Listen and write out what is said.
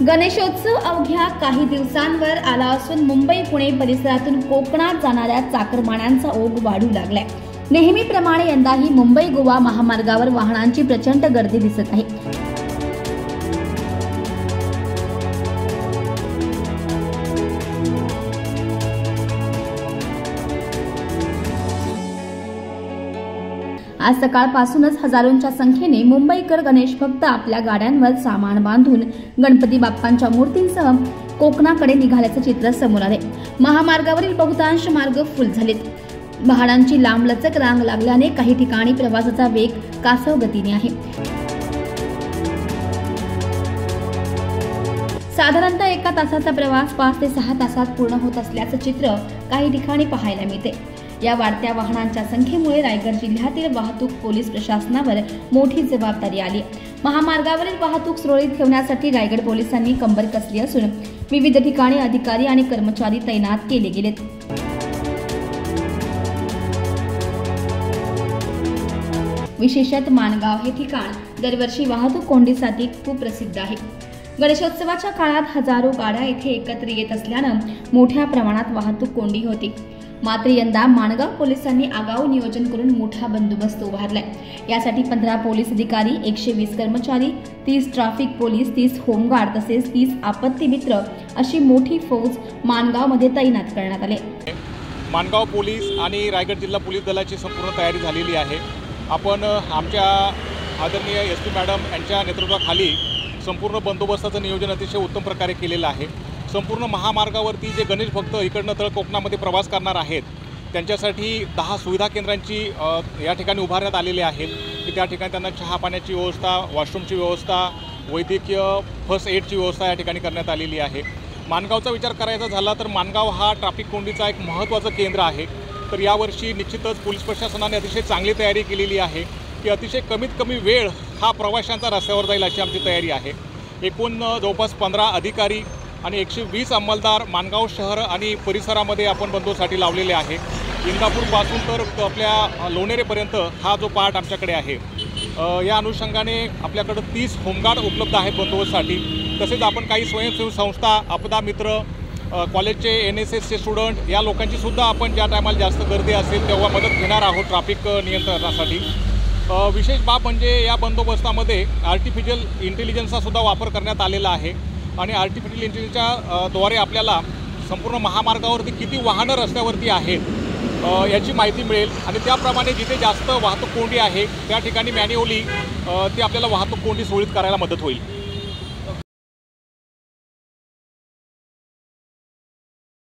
गणेशोत्सव अवघ्या काही दिवसांवर आला असून मुंबई पुणे परिसरातून कोकणात जाणाऱ्या चाकरमान्यांचा ओघ वाढू लागलाय। नेहमीप्रमाणे यंदाही मुंबई गोवा महामार्गावर वाहनांची प्रचंड गर्दी दिसत आहे। आज सकाळपासूनच हजारोंच्या संख्येने मुंबईकर गणेश भक्त आपल्या गाड्यांवर सामान बांधून गणपती बाप्पांच्या मूर्तींसह कोकणाकडे निघाल्याचे चित्र समोर आले। महामार्गावरील बहुतांश मार्ग फुल झालेत। वाहनांची लांबलचक रांग लागल्याने काही ठिकाणी प्रवासाचा वेग कासव गतीने आहे। साधारणतः 1 तासाचा प्रवास 5 ते 6 तासात पूर्ण होत असल्याचे चित्र काही ठिकाणी पाहायला मिळते। या वाढत्या वाहनांच्या संख्येमुळे रायगड जिल्ह्यातील वाहतूक पोलीस प्रशासनावर मोठी जबाबदारी आली। महामार्गावरील वाहतूक सुरळीत ठेवण्यासाठी रायगड पोलिसांनी कंबर कसली असून विविध ठिकाणी अधिकारी आणि कर्मचारी तैनात केले गेलेत। विशेषतः माणगाव हे ठिकाण दरवर्षी वाहतूक कोंडीसाठी खूप प्रसिद्ध आहे। गणेशोत्सवाच्या काळात हजारो गाड्या येथे एकत्र येत असल्यानं मोठ्या प्रमाणात वाहतूक कोंडी होती। मात्र यंदा माणगाव पोलिसांनी आगाऊ नियोजन करून मोठा बंदोबस्त उभारलाय। यासाठी 15 पोलीस अधिकारी, 120 कर्मचारी, 30 ट्रॅफिक पोलीस, 30 होमगार्ड तसेच 30 आपत्ती मित्र अशी मोठी फौज माणगावमध्ये तैनात करण्यात आले। माणगाव पोलीस आणि रायगड जिल्हा पोलीस दलाची संपूर्ण तयारी झालेली आहे। आपण आमच्या आदरणीय SP मॅडम यांच्या नेतृत्वाखाली संपूर्ण बंदोबस्ताचं नियोजन अतिशय उत्तम प्रकारे केलेलं आहे। संपूर्ण महामार्गावरती जे गणेश भक्त इकडनं तळ कोकणामध्ये प्रवास करणार आहेत त्यांच्यासाठी 10 सुविधा केंद्रांची या ठिकाणी उभारण्यात आलेले आहेत की त्या ठिकाणी त्यांना चहा पाण्याची व्यवस्था, वॉशरूमची व्यवस्था, वैद्यकीय फर्स्ट एडची व्यवस्था या ठिकाणी करण्यात आलेली आहे। माणगावचा विचार करायचा झाला तर माणगाव हा ट्रॅफिक कोंडीचा एक महत्त्वाचं केंद्र आहे। तर यावर्षी निश्चितच पोलीस प्रशासनाने अतिशय चांगली तयारी केलेली आहे की अतिशय कमीत कमी वेळ हा प्रवाशांचा रस्त्यावर जाईल अशी आमची तयारी आहे। एकूण जवळपास 15 अधिकारी आणि 120 अंमलदार माणगाव शहर आणि परिसरामध्ये आपण बंदोबस्तासाठी लावलेले आहे। इंदापूरपासून तर आपल्या लोणेरेपर्यंत हा जो पार्ट आमच्याकडे आहे। या अनुषंगाने आपल्याकडे 30 होमगार्ड उपलब्ध आहेत बंदोबस्तासाठी। तसेच आपण काही स्वयंसेवी संस्था, आपदा मित्र, कॉलेजचे NSSचे स्टुडंट या लोकांची सुद्धा आपण ज्या टायमाला जास्त गर्दी असेल तेव्हा मदत घेणार आहोत ट्रॅफिक नियंत्रणासाठी। विशेष बाब म्हणजे या बंदोबस्तामध्ये आर्टिफिशियल इंटेलिजन्सचा सुद्धा वापर करण्यात आलेला आहे आणि आर्टिफिशियल इंटेलिजन्सच्या द्वारे आपल्याला संपूर्ण महामार्गावरती किती वाहनं रस्त्यावरती आहेत याची माहिती मिळेल आणि त्याप्रमाणे जिथे जास्त वाहतूक कोंडी आहे त्या ठिकाणी मॅन्युअली ती आपल्याला वाहतूक कोंडी सुरळीत करायला मदत होईल।